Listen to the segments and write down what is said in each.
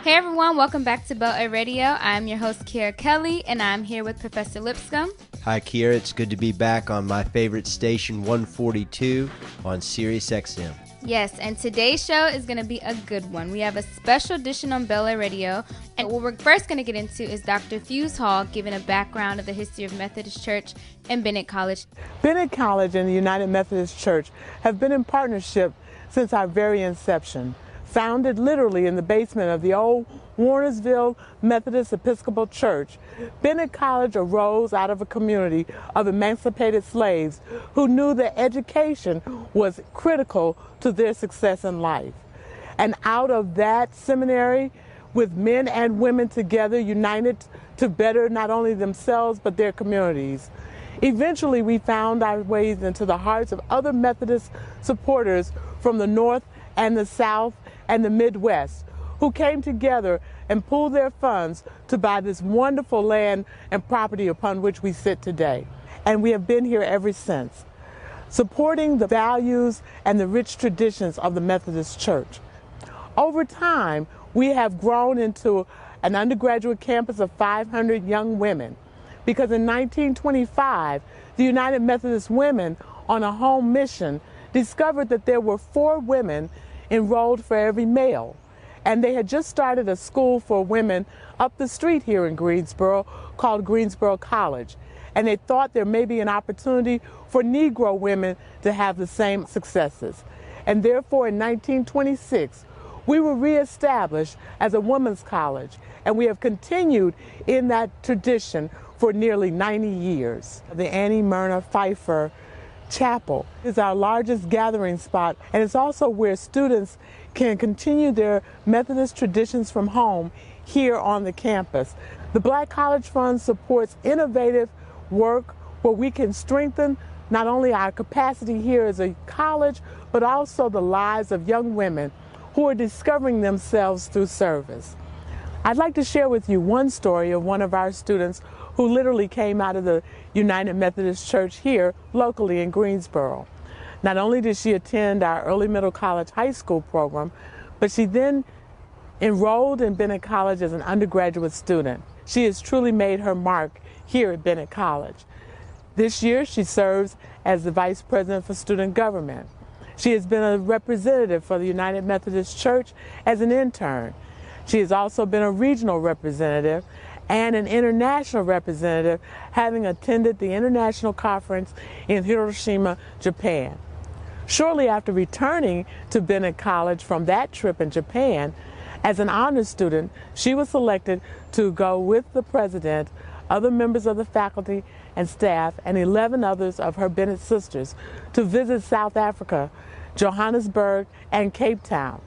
Hey everyone, welcome back to BelleAire Radio. I'm your host, Kiera Kelly, and I'm here with Professor Lipscomb. Hi Kiera, it's good to be back on my favorite station, 142 on Sirius XM. Yes, and today's show is going to be a good one. We have a special edition on BelleAire Radio, and what we're first going to get into is Dr. Fuse Hall giving a background of the history of Methodist Church and Bennett College. Bennett College and the United Methodist Church have been in partnership since our very inception. Founded literally in the basement of the old Warnersville Methodist Episcopal Church, Bennett College arose out of a community of emancipated slaves who knew that education was critical to their success in life. And out of that seminary, with men and women together, united to better not only themselves but their communities, eventually we found our ways into the hearts of other Methodist supporters from the North and the South and the Midwest, who came together and pooled their funds to buy this wonderful land and property upon which we sit today. And we have been here ever since, supporting the values and the rich traditions of the Methodist Church. Over time, we have grown into an undergraduate campus of 500 young women, because in 1925, the United Methodist Women, on a home mission, discovered that there were 4 women enrolled for every male. And they had just started a school for women up the street here in Greensboro called Greensboro College. And they thought there may be an opportunity for Negro women to have the same successes. And therefore, in 1926, we were reestablished as a women's college. And we have continued in that tradition for nearly 90 years. The Annie Myrna Pfeiffer Chapel is our largest gathering spot, and it's also where students can continue their Methodist traditions from home here on the campus. The Black College Fund supports innovative work where we can strengthen not only our capacity here as a college, but also the lives of young women who are discovering themselves through service. I'd like to share with you one story of one of our students who literally came out of the United Methodist Church here locally in Greensboro. Not only did she attend our early middle college high school program, but she then enrolled in Bennett College as an undergraduate student. She has truly made her mark here at Bennett College. This year she serves as the Vice President for Student Government. She has been a representative for the United Methodist Church as an intern. She has also been a regional representative and an international representative, having attended the international conference in Hiroshima, Japan. Shortly after returning to Bennett College from that trip in Japan, as an honor student, she was selected to go with the president, other members of the faculty and staff, and 11 others of her Bennett sisters to visit South Africa, Johannesburg, and Cape Town,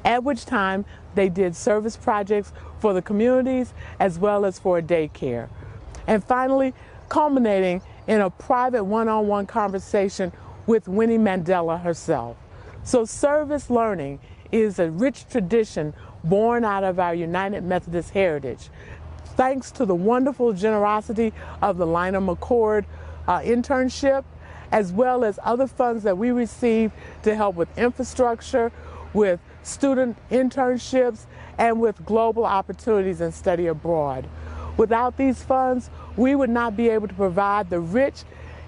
at which time they did service projects for the communities as well as for a daycare. And finally, culminating in a private one-on-one conversation with Winnie Mandela herself. So service learning is a rich tradition born out of our United Methodist heritage. Thanks to the wonderful generosity of the Lina McCord internship, as well as other funds that we receive to help with infrastructure, with student internships, and with global opportunities and study abroad. Without these funds, we would not be able to provide the rich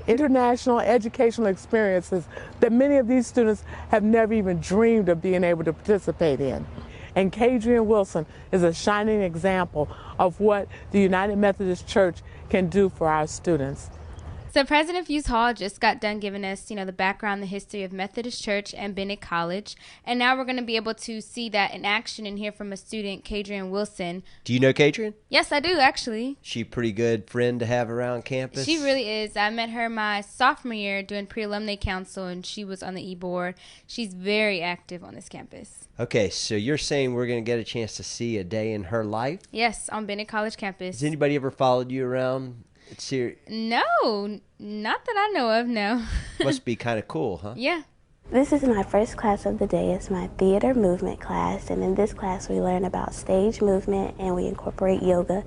international educational experiences that many of these students have never even dreamed of being able to participate in. And Kadrian Wilson is a shining example of what the United Methodist Church can do for our students. So President Fuse Hall just got done giving us, the background, the history of Methodist Church and Bennett College. And now we're going to be able to see that in action and hear from a student, Kadrian Wilson. Do you know Kadrian? Yes, I do, actually. She a pretty good friend to have around campus? She really is. I met her my sophomore year doing pre-alumni council, and she was on the e-board. She's very active on this campus. Okay, so you're saying we're going to get a chance to see a day in her life? Yes, on Bennett College campus. Has anybody ever followed you around? No, not that I know of, no. Must be kind of cool, huh? Yeah. This is my first class of the day. It's my theater movement class, and in this class we learn about stage movement and we incorporate yoga,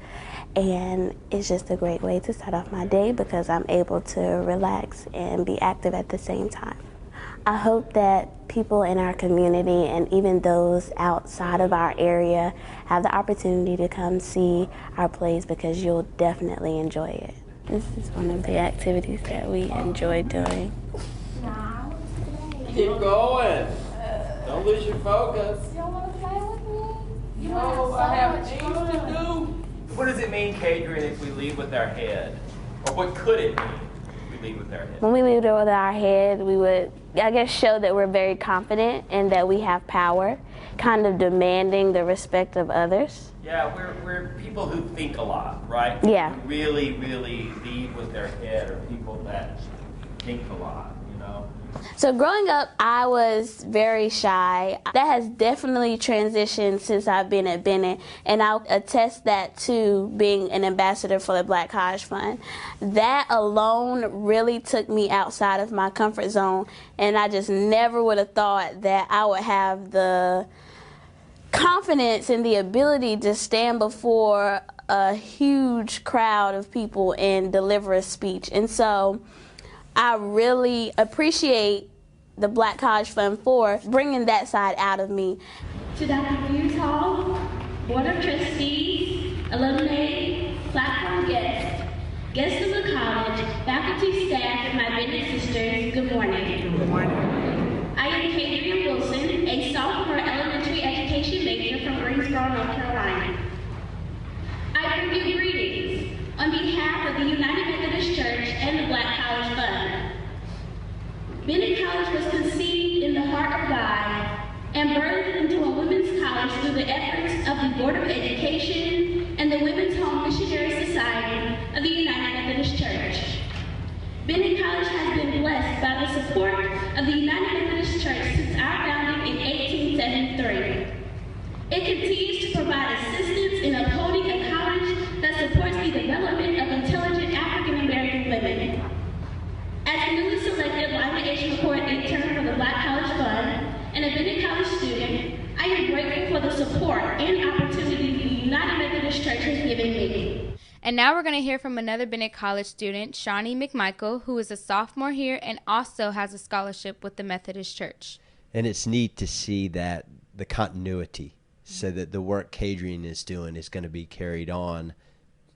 and it's just a great way to start off my day because I'm able to relax and be active at the same time. I hope that people in our community and even those outside of our area have the opportunity to come see our plays because you'll definitely enjoy it. This is one of the activities that we enjoy doing. Keep going. Don't lose your focus. You don't want to play with me? No, I have things to do. What does it mean, catering, if we lead with our head? Or what could it mean if we lead with our head? When we lead with our head, we would, I guess, show that we're very confident and that we have power, kind of demanding the respect of others. Yeah, we're people who think a lot, right? Yeah. Who really, really lead with their head, or people that think a lot, you know? So growing up, I was very shy. That has definitely transitioned since I've been at Bennett, and I'll attest that to being an ambassador for the Black College Fund. That alone really took me outside of my comfort zone, and I just never would have thought that I would have the confidence and the ability to stand before a huge crowd of people and deliver a speech. And so I really appreciate the Black College Fund for bringing that side out of me. To Dr. Hughes Hall, Board of Trustees, alumni, platform guests, guests of the college, faculty, staff, and my Bennett sisters, good morning. Good morning. I am Kadrian Wilson, a sophomore elementary education major from Greensboro, North Carolina. I bring you greetings on behalf of the United Methodist Church and the Black College Fund. Bennett College was conceived in the heart of God and birthed into a women's college through the efforts of the Board of Education and the Women's Home Missionary Society of the United Methodist Church. Bennett College has been blessed by the support of the United Methodist Church since our founding in 1873. It continues to provide assistance in upholding a college that supports the development of intelligent African American women. As a newly selected live report intern for the Black College Fund and a Bennett College student, I am grateful for the support and opportunity the United Methodist Church has given me. And now we're going to hear from another Bennett College student, Cymone McMichael, who is a sophomore here and also has a scholarship with the Methodist Church. And it's neat to see that the continuity, so that the work Kadrian is doing is going to be carried on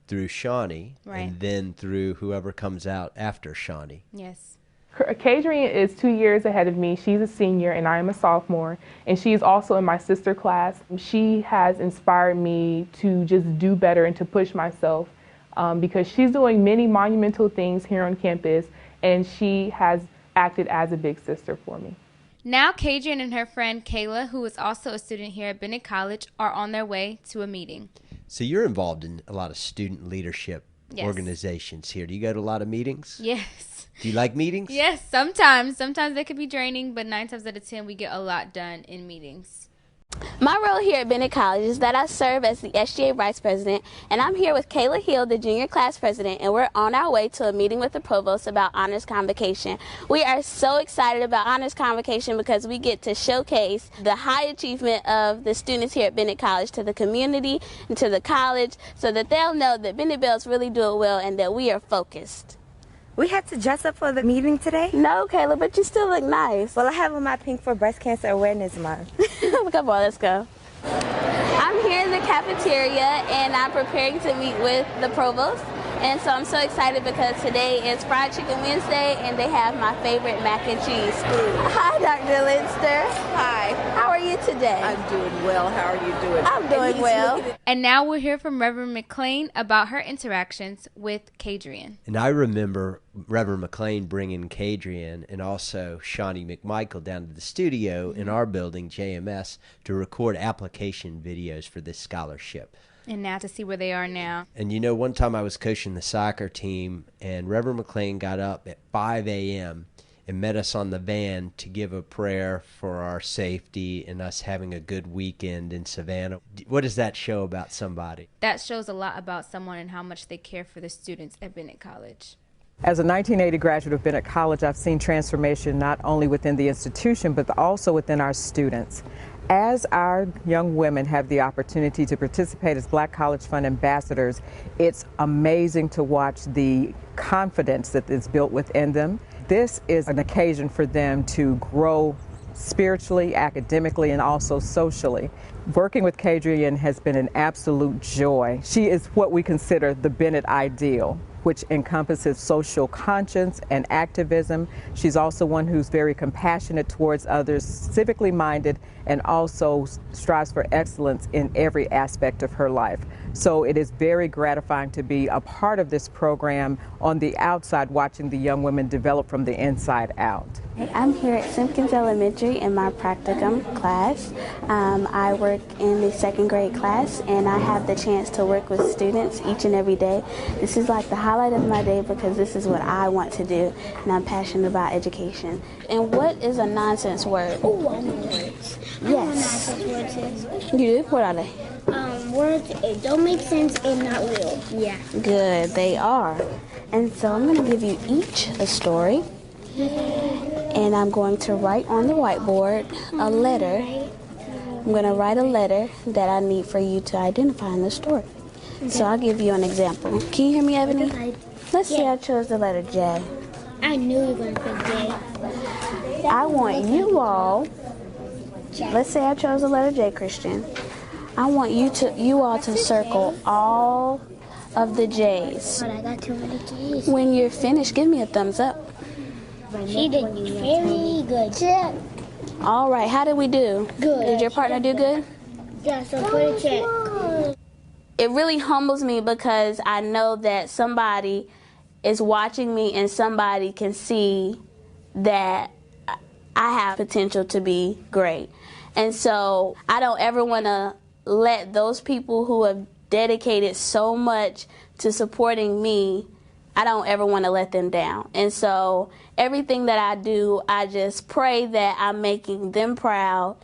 through Shawnee, right, and then through whoever comes out after Shawnee. Yes. Kadrian is 2 years ahead of me. She's a senior and I am a sophomore, and she's also in my sister class. She has inspired me to just do better and to push myself because she's doing many monumental things here on campus, and she has acted as a big sister for me. Now Kadrian and her friend Kayla, who is also a student here at Bennett College, are on their way to a meeting. So you're involved in a lot of student leadership organizations here. Do you go to a lot of meetings? Yes. Do you like meetings? Yes, sometimes. Sometimes they can be draining, but 9 times out of 10 we get a lot done in meetings. My role here at Bennett College is that I serve as the SGA Vice President, and I'm here with Kayla Hill, the Junior Class President, and we're on our way to a meeting with the Provost about Honors Convocation. We are so excited about Honors Convocation because we get to showcase the high achievement of the students here at Bennett College to the community and to the college so that they'll know that Bennett Bells really do it well and that we are focused. We had to dress up for the meeting today? No, Kayla, but you still look nice. Well, I have on my pink for Breast Cancer Awareness Month. Come on, let's go. I'm here in the cafeteria and I'm preparing to meet with the provost. And so I'm so excited because today is Fried Chicken Wednesday and they have my favorite mac and cheese. Hi, Dr. Linster. Hi. How are you today? I'm doing well. How are you doing? I'm doing well. And now we'll hear from Reverend McLean about her interactions with Kadrian. And I remember Reverend McLean bringing Kadrian and also Shawnee McMichael down to the studio in our building, JMS, to record application videos for this scholarship. And now to see where they are now. And you know, one time I was coaching the soccer team, and Reverend McLean got up at 5 a.m. and met us on the van to give a prayer for our safety and us having a good weekend in Savannah. What does that show about somebody? That shows a lot about someone and how much they care for the students at Bennett College. As a 1980 graduate of Bennett College, I've seen transformation not only within the institution, but also within our students. As our young women have the opportunity to participate as Black College Fund ambassadors, it's amazing to watch the confidence that is built within them. This is an occasion for them to grow spiritually, academically, and also socially. Working with Kadrian has been an absolute joy. She is what we consider the Bennett ideal, which encompasses social conscience and activism. She's also one who's very compassionate towards others, civically minded, and also strives for excellence in every aspect of her life. So it is very gratifying to be a part of this program on the outside, watching the young women develop from the inside out. I'm here at Simpkins Elementary in my practicum class. I work in the second grade class, and I have the chance to work with students each and every day. This is like the highlight of my day because this is what I want to do, and I'm passionate about education. And what is a nonsense word? Oh, I know words. Yes. I know nonsense words is. You do? What are they? Words it don't make sense and not real. Yeah. Good, they are. And so I'm going to give you each a story. And I'm going to write on the whiteboard a letter. I'm going to write a letter that I need for you to identify in the story. Okay. So I'll give you an example. Can you hear me, Ebony? Let's say I chose the letter J. I knew you were going to pick J. I want you all, let's say I chose the letter J, Christian. I want you all to circle all of the J's. But I got too many J's. When you're finished, give me a thumbs up. She did very good. Check. All right, how did we do? Good. Did your partner do good? Yeah, so put a check. It really humbles me because I know that somebody is watching me and somebody can see that I have potential to be great. And so I don't ever want to let those people who have dedicated so much to supporting me, I don't ever want to let them down. And so everything that I do, I just pray that I'm making them proud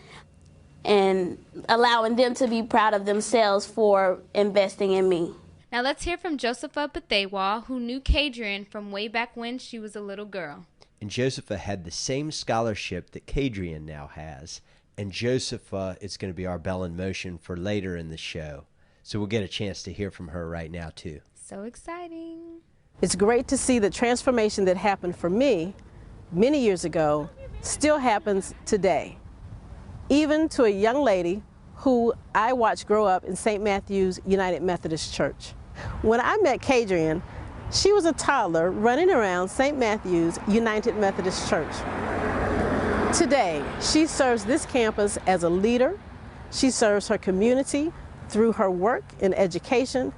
and allowing them to be proud of themselves for investing in me. Now let's hear from Josepha Bathewa, who knew Kadrian from way back when she was a little girl. And Josepha had the same scholarship that Kadrian now has. And Josepha is going to be our Belle in Motion for later in the show. So we'll get a chance to hear from her right now, too. So exciting. It's great to see the transformation that happened for me many years ago still happens today. Even to a young lady who I watched grow up in St. Matthew's United Methodist Church. When I met Kadrian, she was a toddler running around St. Matthew's United Methodist Church. Today, she serves this campus as a leader. She serves her community through her work in education.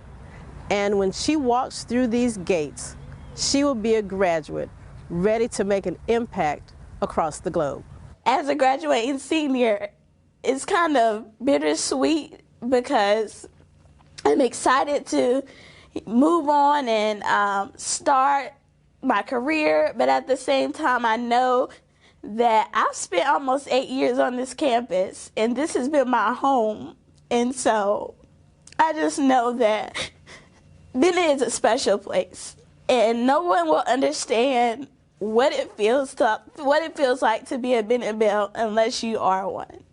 And when she walks through these gates, she will be a graduate ready to make an impact across the globe. As a graduating senior, it's kind of bittersweet because I'm excited to move on and start my career. But at the same time, I know that I've spent almost 8 years on this campus, and this has been my home. And so I just know that Bennett is a special place, and no one will understand what it feels like to be a Bennett Belle unless you are one.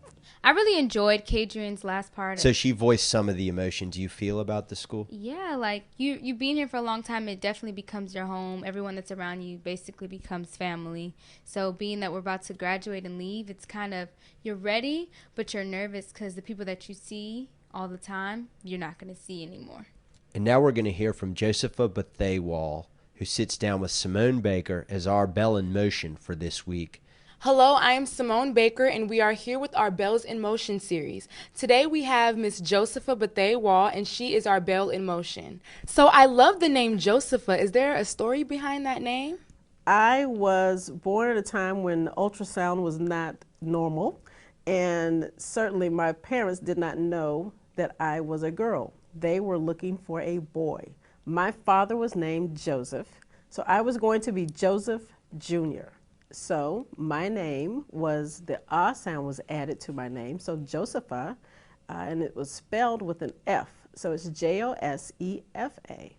I really enjoyed Kadrian's last part. So she voiced some of the emotions you feel about the school? Yeah, like you being here for a long time, it definitely becomes your home. Everyone that's around you basically becomes family. So being that we're about to graduate and leave, it's kind of, you're ready, but you're nervous because the people that you see all the time, you're not going to see anymore. And now we're going to hear from Josepha Bathewa, who sits down with Cymone Bakers as our Belle in Motion for this week. Hello, I am Cymone Bakers, and we are here with our Bells in Motion series. Today we have Miss Josepha Bathewa, and she is our Belle in Motion. So I love the name Josepha. Is there a story behind that name? I was born at a time when ultrasound was not normal, and certainly my parents did not know that I was a girl. They were looking for a boy. My father was named Joseph, so I was going to be Joseph Jr. So my name was, the ah sound was added to my name, so Josepha, and it was spelled with an F, so it's Josefa.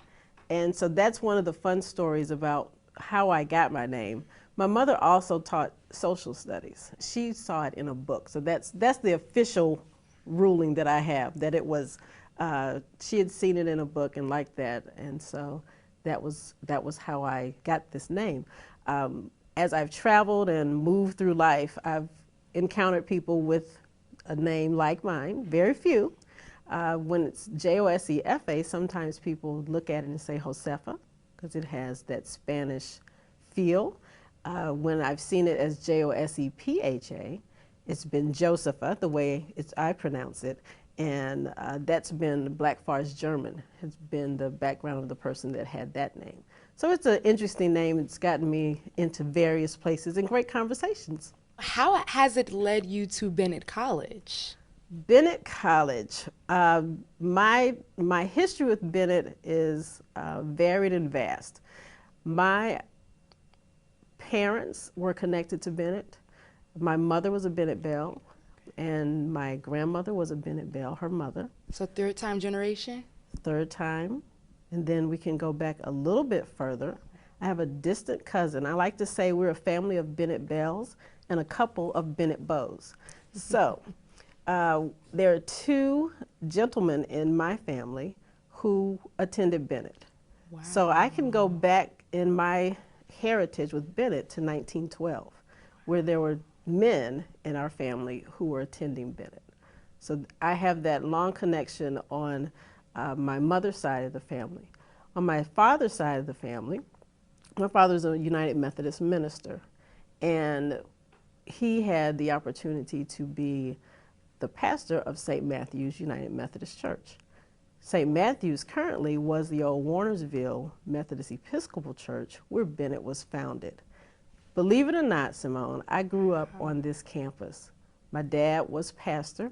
And so that's one of the fun stories about how I got my name. My mother also taught social studies. She saw it in a book. So that's the official ruling that I have, that it was, she had seen it in a book and liked that. And so that was how I got this name. As I've traveled and moved through life, I've encountered people with a name like mine, very few. When it's Josefa, sometimes people look at it and say Josefa, because it has that Spanish feel. When I've seen it as Josepha, it's been Josepha, the way I pronounce it, and that's been Black Forest German, has been the background of the person that had that name. So it's an interesting name. It's gotten me into various places and great conversations. How has it led you to Bennett College? Bennett College. My history with Bennett is varied and vast. My parents were connected to Bennett. My mother was a Bennett Belle, and my grandmother was a Bennett Belle, her mother. So third time generation? Third time. And then we can go back a little bit further. I have a distant cousin. I like to say we're a family of Bennett Belles and a couple of Bennett Beaus. So there are two gentlemen in my family who attended Bennett. Wow. So I can go back in my heritage with Bennett to 1912, where there were men in our family who were attending Bennett. So I have that long connection on my mother's side of the family. On my father's side of the family, my father's a United Methodist minister, and he had the opportunity to be the pastor of St. Matthew's United Methodist Church. St. Matthew's currently was the old Warnersville Methodist Episcopal Church where Bennett was founded. Believe it or not, Cymone, I grew up on this campus. My dad was pastor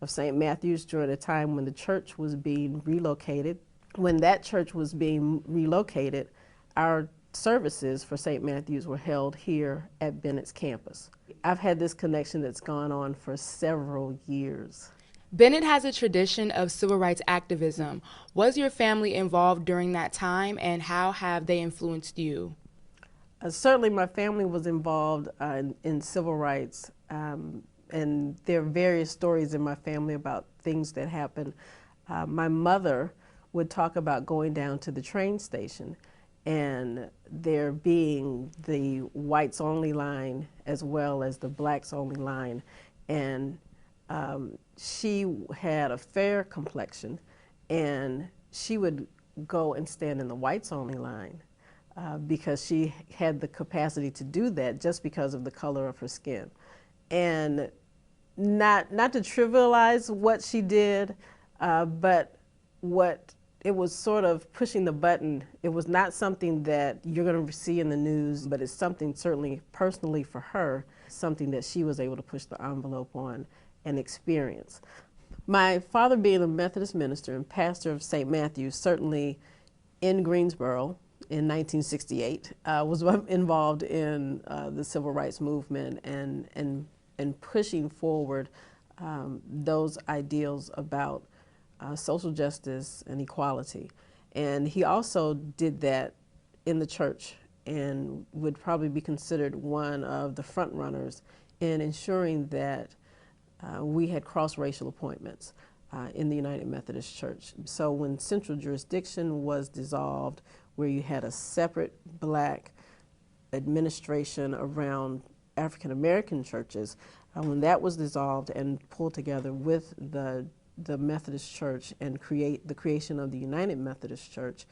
of St. Matthew's during a time when the church was being relocated. When that church was being relocated, our services for St. Matthew's were held here at Bennett's campus. I've had this connection that's gone on for several years. Bennett has a tradition of civil rights activism. Was your family involved during that time, and how have they influenced you? Certainly my family was involved in civil rights, and there are various stories in my family about things that happened. My mother would talk about going down to the train station and there being the whites only line as well as the blacks only line, and she had a fair complexion, and she would go and stand in the whites only line because she had the capacity to do that just because of the color of her skin. And not to trivialize what she did, but it was sort of pushing the button. It was not something that you're going to see in the news, but it's something certainly personally for her, something that she was able to push the envelope on and experience. My father, being a Methodist minister and pastor of St. Matthew's, certainly in Greensboro in 1968, was involved in the civil rights movement and pushing forward those ideals about social justice and equality. And he also did that in the church and would probably be considered one of the front runners in ensuring that we had cross-racial appointments in the United Methodist Church. So when central jurisdiction was dissolved, where you had a separate black administration around African American churches, when that was dissolved and pulled together with the Methodist Church and the creation of the United Methodist Church,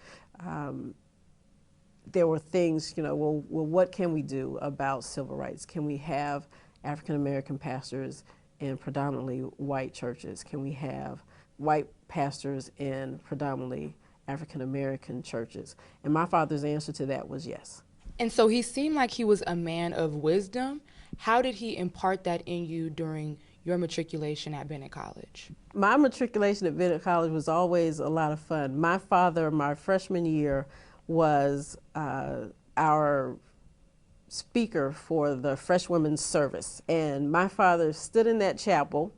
there were things, well, what can we do about civil rights? Can we have African American pastors in predominantly white churches? Can we have white pastors in predominantly African American churches? And my father's answer to that was yes. And so he seemed like he was a man of wisdom. How did he impart that in you during your matriculation at Bennett College? My matriculation at Bennett College was always a lot of fun. My father, my freshman year, was our speaker for the Fresh Women's Service. And my father stood in that chapel,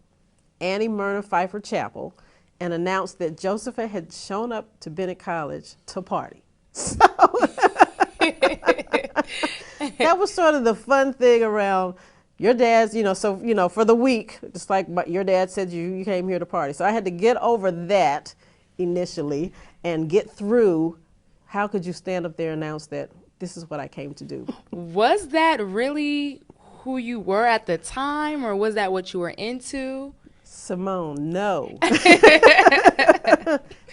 Annie Myrna Pfeiffer Chapel, and announced that Josepha had shown up to Bennett College to party. So That was sort of the fun thing around your dad's, so, for the week, just like your dad said you came here to party. So I had to get over that initially and get through how could you stand up there and announce that this is what I came to do. Was that really who you were at the time, or was that what you were into? Cymone, no.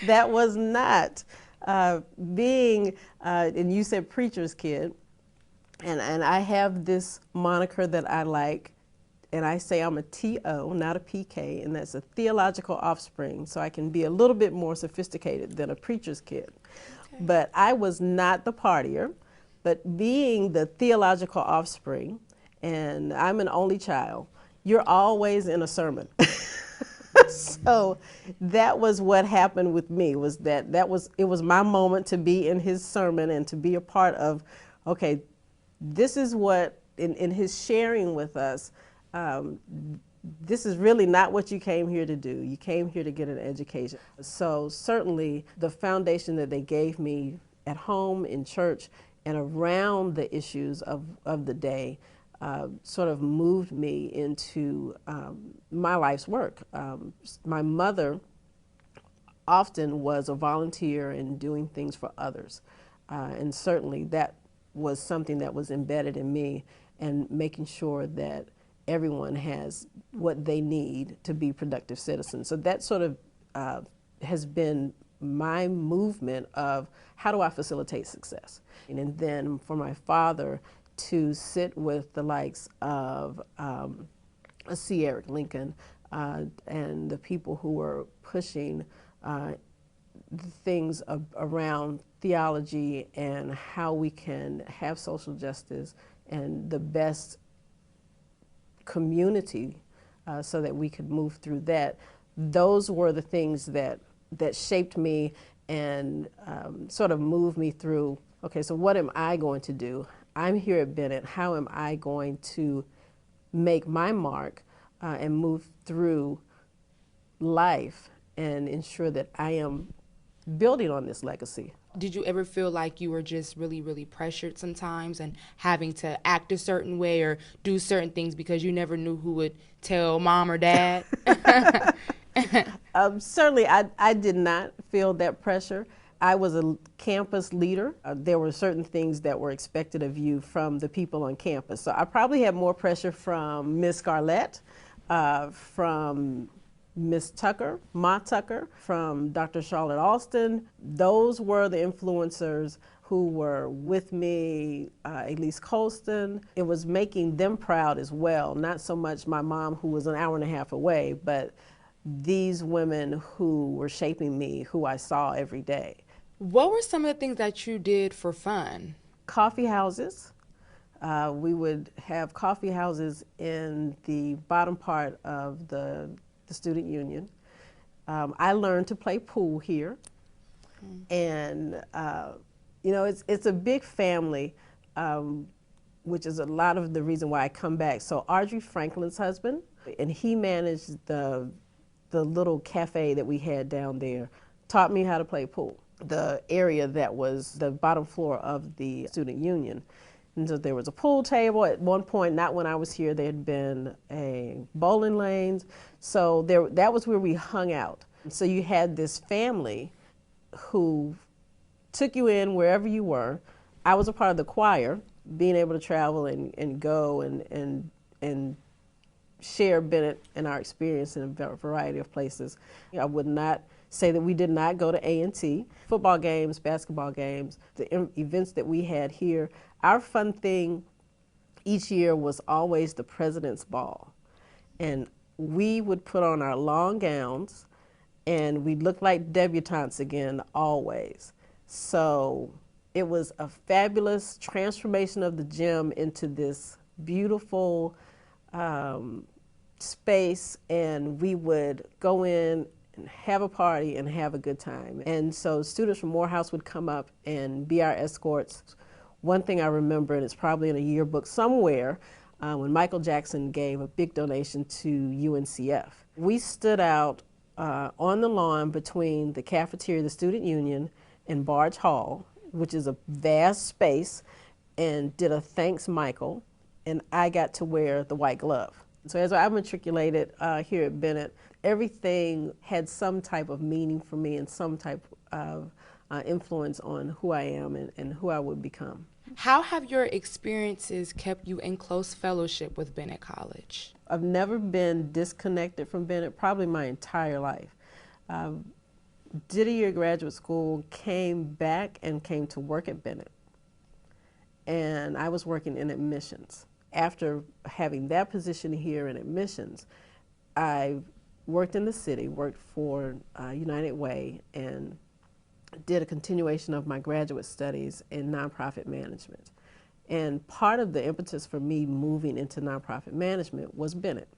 That was not. Being, and you said preacher's kid, and I have this moniker that I like, and I say I'm a TO, not a PK, and that's a theological offspring, so I can be a little bit more sophisticated than a preacher's kid. Okay. But I was not the partier, but being the theological offspring, and I'm an only child, you're always in a sermon. So that was what happened with me, was it was my moment to be in his sermon and to be a part of, okay, this is what, in his sharing with us, this is really not what you came here to do. You came here to get an education. So certainly the foundation that they gave me at home, in church, and around the issues of the day sort of moved me into my life's work. My mother often was a volunteer in doing things for others, and certainly that was something that was embedded in me, and making sure that everyone has what they need to be productive citizens. So that sort of has been my movement of how do I facilitate success. And then for my father to sit with the likes of a C. Eric Lincoln and the people who were pushing things around theology and how we can have social justice and the best community so that we could move through that. Those were the things that shaped me and sort of moved me through, okay, so what am I going to do? I'm here at Bennett. How am I going to make my mark and move through life and ensure that I am building on this legacy? Did you ever feel like you were just really, really pressured sometimes and having to act a certain way or do certain things because you never knew who would tell mom or dad? Certainly, I did not feel that pressure. I was a campus leader. There were certain things that were expected of you from the people on campus. So I probably had more pressure from Miss Scarlett, from Miss Tucker, Ma Tucker, from Dr. Charlotte Alston. Those were the influencers who were with me, Elise Colston. It was making them proud as well, not so much my mom, who was an hour and a half away, but these women who were shaping me, who I saw every day. What were some of the things that you did for fun? Coffee houses. We would have coffee houses in the bottom part of the student union. I learned to play pool here. And, it's a big family, which is a lot of the reason why I come back. So Audrey Franklin's husband, and he managed the little cafe that we had down there, taught me how to play pool. The area that was the bottom floor of the student union. And so there was a pool table. At one point, not when I was here, there had been a bowling lanes. So that was where we hung out. So you had this family who took you in wherever you were. I was a part of the choir, being able to travel and go and share Bennett and our experience in a variety of places. I would not say that we did not go to A&T. Football games, basketball games, the events that we had here. Our fun thing each year was always the President's Ball. And we would put on our long gowns and we looked like debutantes again, always. So it was a fabulous transformation of the gym into this beautiful space, and we would go in and have a party and have a good time. And so students from Morehouse would come up and be our escorts. One thing I remember, and it's probably in a yearbook somewhere, when Michael Jackson gave a big donation to UNCF. We stood out on the lawn between the cafeteria, the student union, and Barge Hall, which is a vast space, and did a Thanks Michael, and I got to wear the white glove. So as I matriculated here at Bennett, everything had some type of meaning for me and some type of influence on who I am and who I would become. How have your experiences kept you in close fellowship with Bennett College? I've never been disconnected from Bennett, probably my entire life. Did a year of graduate school, came back and came to work at Bennett. And I was working in admissions. After having that position here in admissions, I worked in the city, worked for United Way, and did a continuation of my graduate studies in nonprofit management. And part of the impetus for me moving into nonprofit management was Bennett.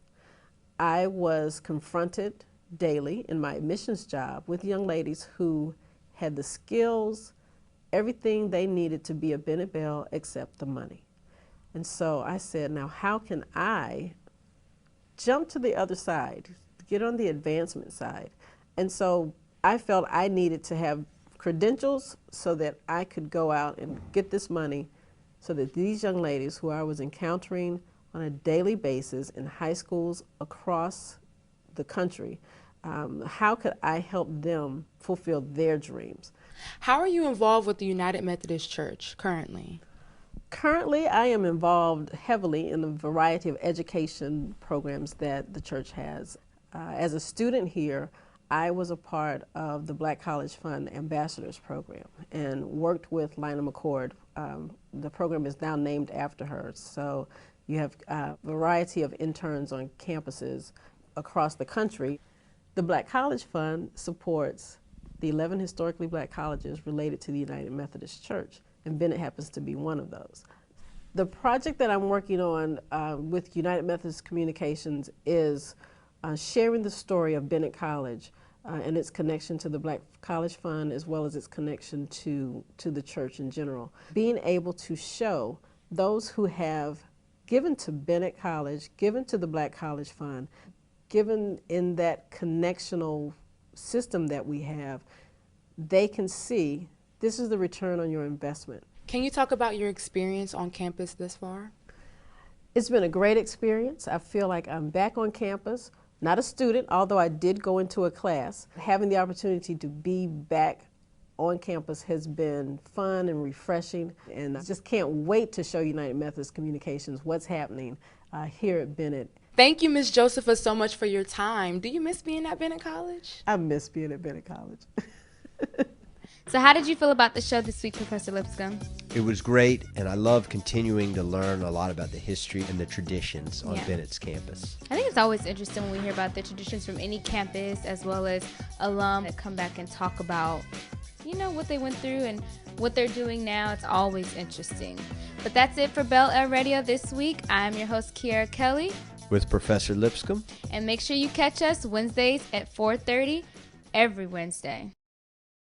I was confronted daily in my admissions job with young ladies who had the skills, everything they needed to be a Bennett Belle except the money. And so I said, now how can I jump to the other side, get on the advancement side? And so I felt I needed to have credentials so that I could go out and get this money so that these young ladies who I was encountering on a daily basis in high schools across the country, how could I help them fulfill their dreams? How are you involved with the United Methodist Church currently? Currently, I am involved heavily in the variety of education programs that the church has. As a student here, I was a part of the Black College Fund Ambassadors Program and worked with Lina McCord. The program is now named after her, so you have a variety of interns on campuses across the country. The Black College Fund supports the 11 historically black colleges related to the United Methodist Church, and Bennett happens to be one of those. The project that I'm working on with United Methodist Communications is sharing the story of Bennett College and its connection to the Black College Fund as well as its connection to the church in general. Being able to show those who have given to Bennett College, given to the Black College Fund, given in that connectional system that we have, they can see this is the return on your investment. Can you talk about your experience on campus thus far? It's been a great experience. I feel like I'm back on campus, not a student, although I did go into a class. Having the opportunity to be back on campus has been fun and refreshing, and I just can't wait to show United Methodist Communications what's happening here at Bennett. Thank you, Ms. Josepha, so much for your time. Do you miss being at Bennett College? I miss being at Bennett College. So how did you feel about the show this week, Professor Lipscomb? It was great, and I love continuing to learn a lot about the history and the traditions on Bennett's campus. I think it's always interesting when we hear about the traditions from any campus as well as alum that come back and talk about, you know, what they went through and what they're doing now. It's always interesting. But that's it for BelleAire Radio this week. I'm your host, Kiara Kelly. With Professor Lipscomb. And make sure you catch us Wednesdays at 4:30 every Wednesday.